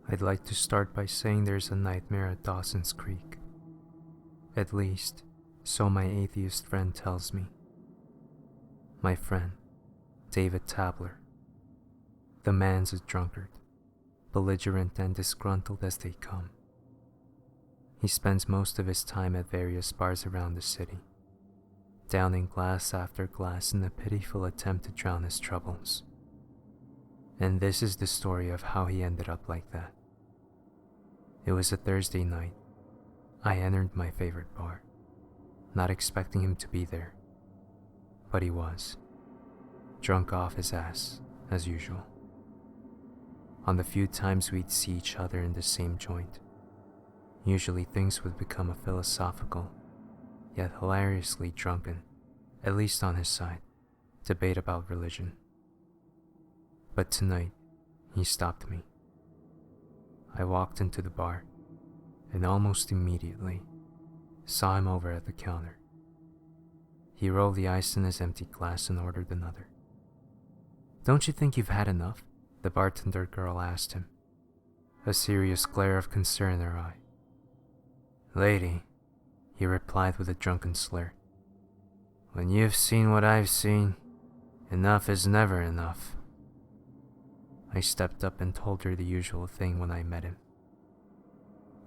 I'd like to start by saying there's a nightmare at Dawson's Creek. At least, so my atheist friend tells me. My friend, David Tabler. The man's a drunkard, belligerent and disgruntled as they come. He spends most of his time at various bars around the city, downing glass after glass in a pitiful attempt to drown his troubles. And this is the story of how he ended up like that. It was a Thursday night. I entered my favorite bar, not expecting him to be there. But he was, drunk off his ass, as usual. On the few times we'd see each other in the same joint, usually things would become a philosophical, yet hilariously drunken, at least on his side, debate about religion. But tonight, he stopped me. I walked into the bar, and almost immediately, saw him over at the counter. He rolled the ice in his empty glass and ordered another. "Don't you think you've had enough?" the bartender girl asked him, a serious glare of concern in her eye. "Lady," he replied with a drunken slur, "when you've seen what I've seen, enough is never enough." I stepped up and told her the usual thing when I met him.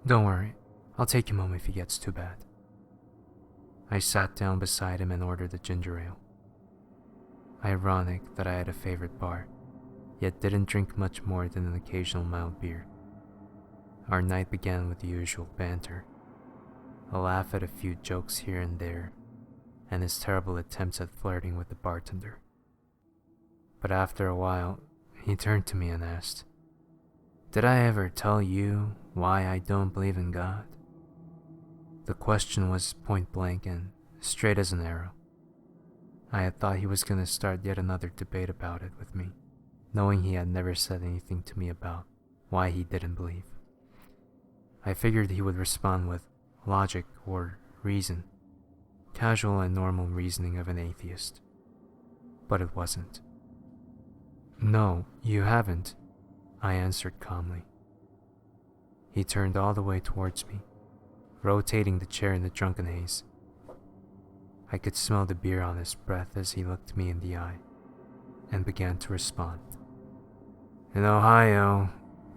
"Don't worry, I'll take him home if he gets too bad." I sat down beside him and ordered a ginger ale. Ironic that I had a favorite bar, yet didn't drink much more than an occasional mild beer. Our night began with the usual banter, a laugh at a few jokes here and there, and his terrible attempts at flirting with the bartender. But after a while, he turned to me and asked, "Did I ever tell you why I don't believe in God?" The question was point blank and straight as an arrow. I had thought he was going to start yet another debate about it with me, knowing he had never said anything to me about why he didn't believe. I figured he would respond with logic or reason, casual and normal reasoning of an atheist. But it wasn't. "No, you haven't," I answered calmly. He turned all the way towards me, rotating the chair in the drunken haze. I could smell the beer on his breath as he looked me in the eye, and began to respond. "In Ohio,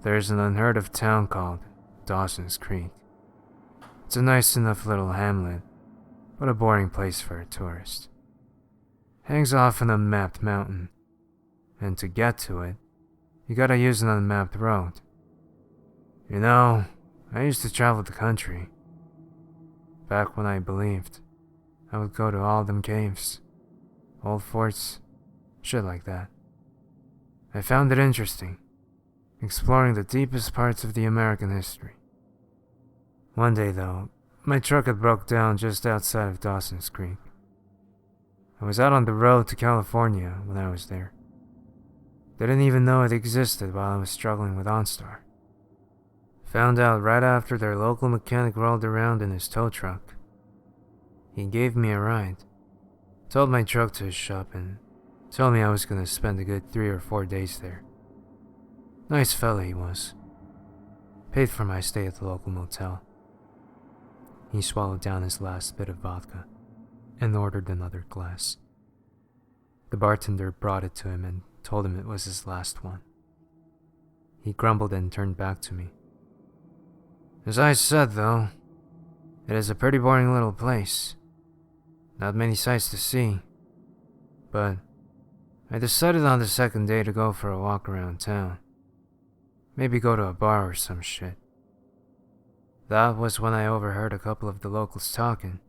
there's an unheard of town called Dawson's Creek. It's a nice enough little hamlet, but a boring place for a tourist. Hangs off an unmapped mountain, and to get to it, you gotta use an unmapped road. You know, I used to travel the country. Back when I believed, I would go to all them caves, old forts, shit like that. I found it interesting, exploring the deepest parts of the American history. One day, though, my truck had broke down just outside of Dawson's Creek. I was out on the road to California when I was there. Didn't even know it existed while I was struggling with OnStar. Found out right after their local mechanic rolled around in his tow truck. He gave me a ride, towed my truck to his shop, and told me I was going to spend a good 3 or 4 days there. Nice fella he was. Paid for my stay at the local motel. He swallowed down his last bit of vodka and ordered another glass. The bartender brought it to him and told him it was his last one. He grumbled and turned back to me. "As I said, though, it is a pretty boring little place. Not many sights to see. But I decided on the second day to go for a walk around town. Maybe go to a bar or some shit. That was when I overheard a couple of the locals talking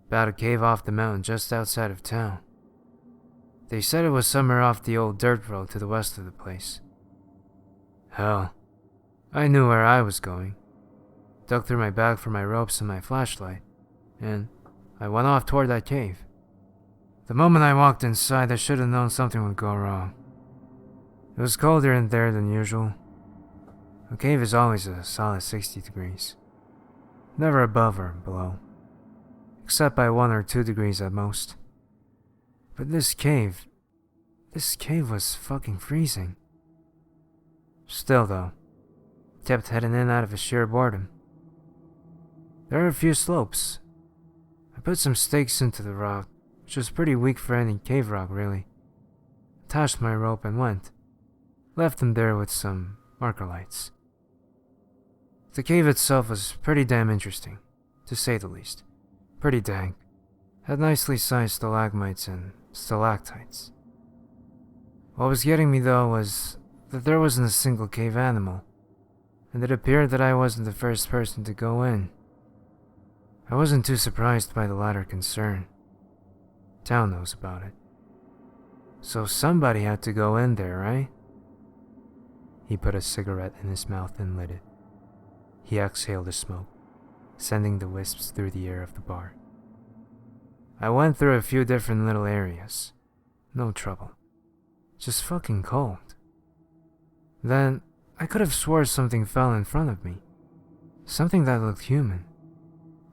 about a cave off the mountain just outside of town. They said it was somewhere off the old dirt road to the west of the place. Hell, I knew where I was going. Dug through my bag for my ropes and my flashlight, and I went off toward that cave. The moment I walked inside, I should have known something would go wrong. It was colder in there than usual. A cave is always a solid 60 degrees. Never above or below, except by 1 or 2 degrees at most. But this cave was fucking freezing. Still though, kept heading in out of sheer boredom. There are a few slopes. I put some stakes into the rock, which was pretty weak for any cave rock, really. Attached my rope and went. Left them there with some marker lights. The cave itself was pretty damn interesting, to say the least. Pretty dank. Had nicely sized stalagmites and stalactites. What was getting me, though, was that there wasn't a single cave animal, and it appeared that I wasn't the first person to go in. I wasn't too surprised by the latter concern. Town knows about it. So somebody had to go in there, right? He put a cigarette in his mouth and lit it. He exhaled the smoke, sending the wisps through the air of the bar. I went through a few different little areas. No trouble. Just fucking cold. Then, I could have swore something fell in front of me. Something that looked human.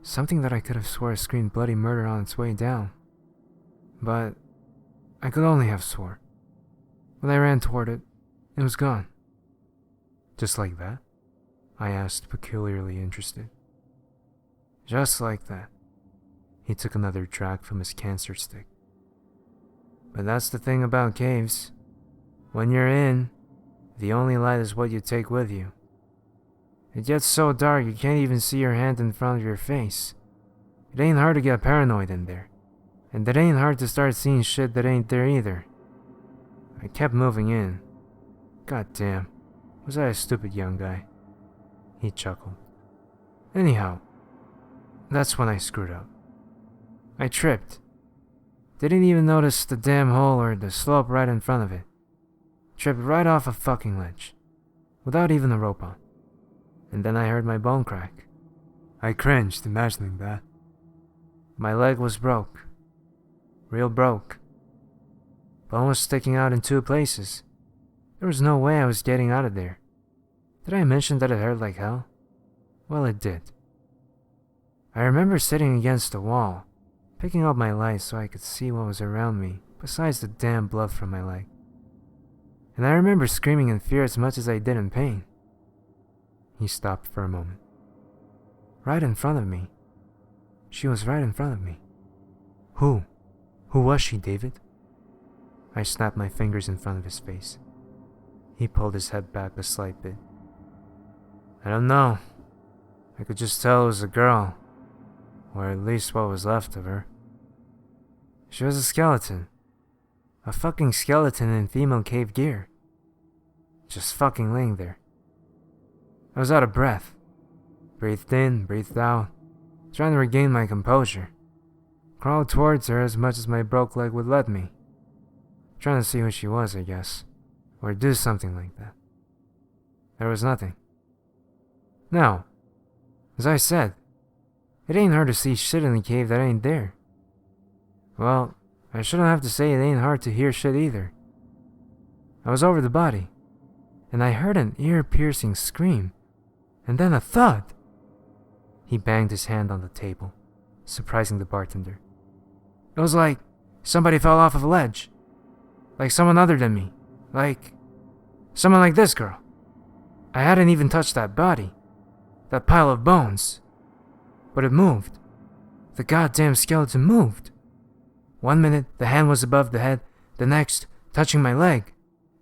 Something that I could have swore screamed bloody murder on its way down. But I could only have swore. When I ran toward it, it was gone. Just like that? I asked, peculiarly interested. Just like that. He took another drag from his cancer stick. But that's the thing about caves. When you're in, the only light is what you take with you. It gets so dark you can't even see your hand in front of your face. It ain't hard to get paranoid in there. And it ain't hard to start seeing shit that ain't there either. I kept moving in. God damn, was I a stupid young guy? He chuckled. Anyhow, that's when I screwed up. I tripped. Didn't even notice the damn hole or the slope right in front of it. Tripped right off a fucking ledge, without even a rope on. And then I heard my bone crack. I cringed imagining that. My leg was broke. Real broke. Bone was sticking out in two places. There was no way I was getting out of there. Did I mention that it hurt like hell? Well, it did. I remember sitting against the wall, picking up my light so I could see what was around me besides the damn blood from my leg. And I remember screaming in fear as much as I did in pain. He stopped for a moment. Right in front of me. She was right in front of me. Who? Who was she, David? I snapped my fingers in front of his face. He pulled his head back a slight bit. I don't know. I could just tell it was a girl. Or at least what was left of her. She was a skeleton. A fucking skeleton in female cave gear. Just fucking laying there. I was out of breath. Breathed in, breathed out. Trying to regain my composure. Crawled towards her as much as my broke leg would let me. Trying to see who she was, I guess. Or do something like that. There was nothing. Now, as I said, it ain't hard to see shit in the cave that ain't there. Well, I shouldn't have to say it ain't hard to hear shit either. I was over the body, and I heard an ear-piercing scream, and then a thud. He banged his hand on the table, surprising the bartender. It was like somebody fell off of a ledge. Like someone other than me. Like someone like this girl. I hadn't even touched that body. That pile of bones. But it moved. The goddamn skeleton moved. 1 minute, the hand was above the head. The next, touching my leg.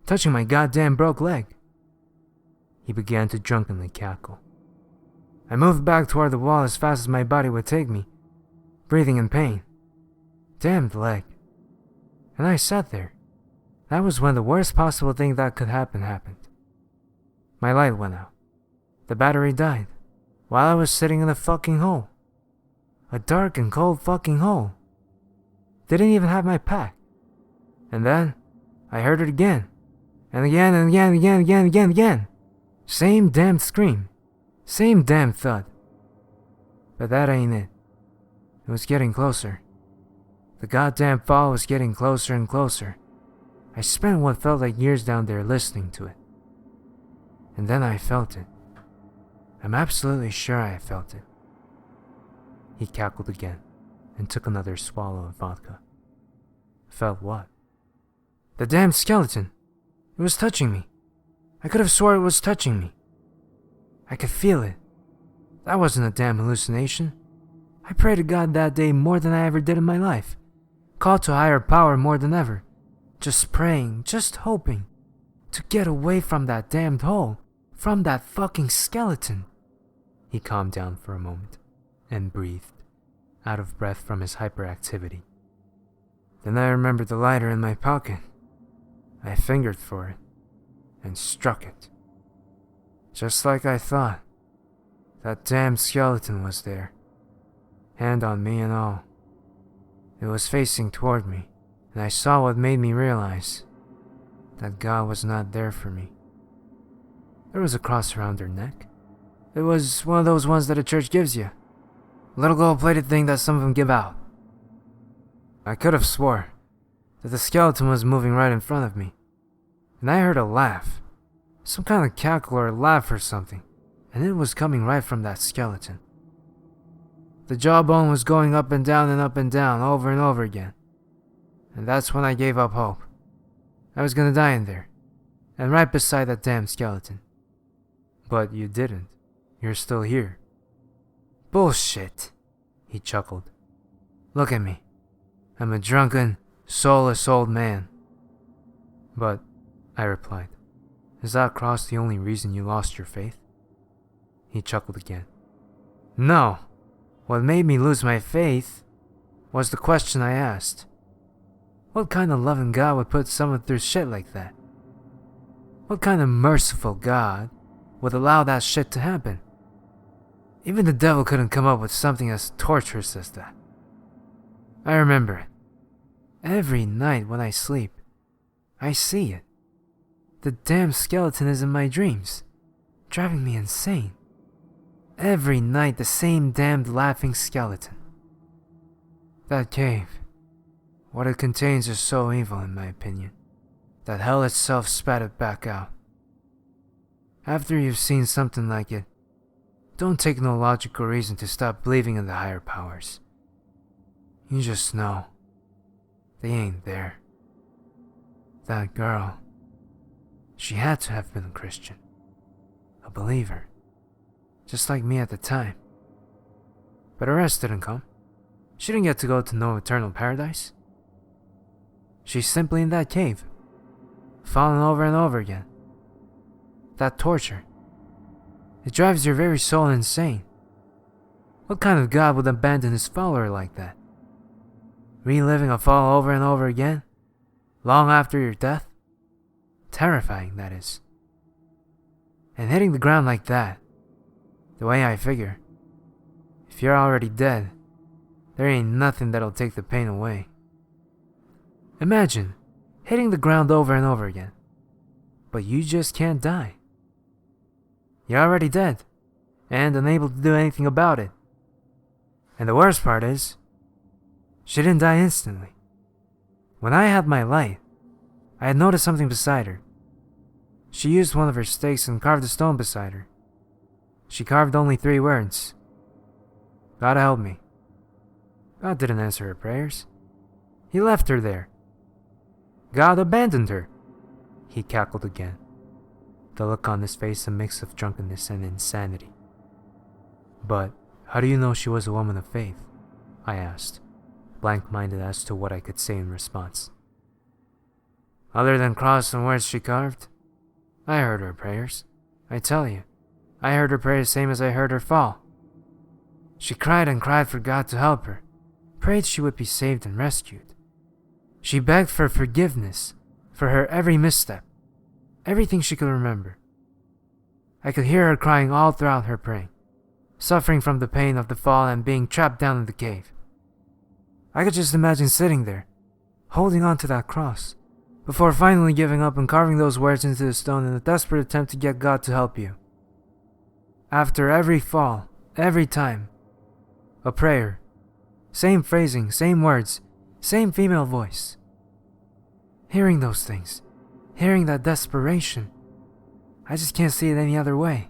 Touching my goddamn broke leg. He began to drunkenly cackle. I moved back toward the wall as fast as my body would take me, breathing in pain. Damned leg. And I sat there. That was when the worst possible thing that could happen happened. My light went out. The battery died. While I was sitting in a fucking hole. A dark and cold fucking hole. Didn't even have my pack. And then, I heard it again. And again and again and again and again and again and again. Same damn scream. Same damn thud. But that ain't it. It was getting closer. The goddamn fall was getting closer and closer. I spent what felt like years down there listening to it. And then I felt it. I'm absolutely sure I felt it. He cackled again and took another swallow of vodka. Felt what? The damn skeleton. It was touching me. I could have swore it was touching me. I could feel it. That wasn't a damn hallucination. I prayed to God that day more than I ever did in my life. Called to a higher power more than ever. Just praying, just hoping to get away from that damned hole, from that fucking skeleton. He calmed down for a moment and breathed, out of breath from his hyperactivity. Then I remembered the lighter in my pocket. I fingered for it and struck it. Just like I thought. That damn skeleton was there, hand on me and all. It was facing toward me, and I saw what made me realize that God was not there for me. There was a cross around her neck. It was one of those ones that a church gives you. A little gold-plated thing that some of them give out. I could have swore that the skeleton was moving right in front of me, and I heard a laugh. Some kind of cackle or laugh or something, and it was coming right from that skeleton. The jawbone was going up and down over and over again. And that's when I gave up hope. I was gonna die in there, and right beside that damn skeleton. But you didn't. You're still here. Bullshit, he chuckled. Look at me. I'm a drunken, soulless old man. But, I replied, is that cross the only reason you lost your faith? He chuckled again. No. What made me lose my faith was the question I asked. What kind of loving God would put someone through shit like that? What kind of merciful God would allow that shit to happen? Even the devil couldn't come up with something as torturous as that. I remember it. Every night when I sleep, I see it. The damn skeleton is in my dreams, driving me insane. Every night the same damned laughing skeleton. That cave, what it contains is so evil in my opinion, that hell itself spat it back out. After you've seen something like it, don't take no logical reason to stop believing in the higher powers. You just know, they ain't there. That girl, she had to have been a Christian, a believer. Just like me at the time. But her rest didn't come. She didn't get to go to no eternal paradise. She's simply in that cave, falling over and over again. That torture, it drives your very soul insane. What kind of God would abandon his follower like that? Reliving a fall over and over again, long after your death? Terrifying, that is. And hitting the ground like that, the way I figure, if you're already dead, there ain't nothing that'll take the pain away. Imagine hitting the ground over and over again, but you just can't die. You're already dead, and unable to do anything about it. And the worst part is, she didn't die instantly. When I had my light, I had noticed something beside her. She used one of her stakes and carved a stone beside her. She carved only 3 words. God help me. God didn't answer her prayers. He left her there. God abandoned her. He cackled again, the look on his face a mix of drunkenness and insanity. But how do you know she was a woman of faith? I asked, blank-minded as to what I could say in response. Other than cross and words she carved, I heard her prayers. I tell you, I heard her pray the same as I heard her fall. She cried and cried for God to help her, prayed she would be saved and rescued. She begged for forgiveness for her every misstep, everything she could remember. I could hear her crying all throughout her praying, suffering from the pain of the fall and being trapped down in the cave. I could just imagine sitting there, holding on to that cross, before finally giving up and carving those words into the stone in a desperate attempt to get God to help you. After every fall, every time, a prayer, same phrasing, same words, same female voice. Hearing those things, hearing that desperation, I just can't see it any other way.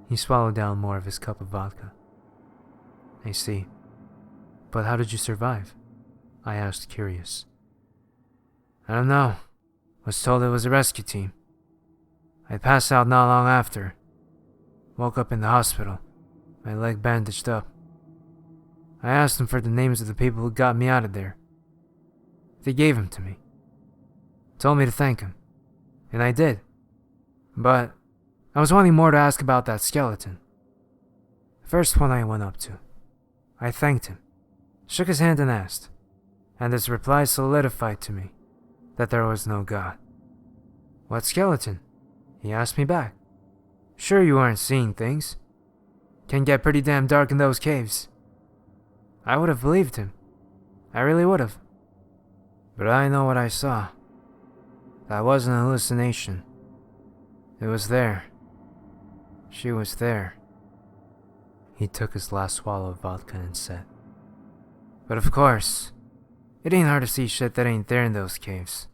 He swallowed down more of his cup of vodka. I see. But how did you survive? I asked, curious. I don't know. Was told it was a rescue team. I passed out not long after. Woke up in the hospital, my leg bandaged up. I asked him for the names of the people who got me out of there. They gave them to me. Told me to thank him. And I did. But I was wanting more to ask about that skeleton. The first one I went up to. I thanked him, shook his hand and asked, and his reply solidified to me that there was no God. What skeleton? He asked me back. Sure you aren't seeing things. Can get pretty damn dark in those caves. I would have believed him. I really would have. But I know what I saw. That wasn't an hallucination. It was there. She was there. He took his last swallow of vodka and said, But of course, it ain't hard to see shit that ain't there in those caves.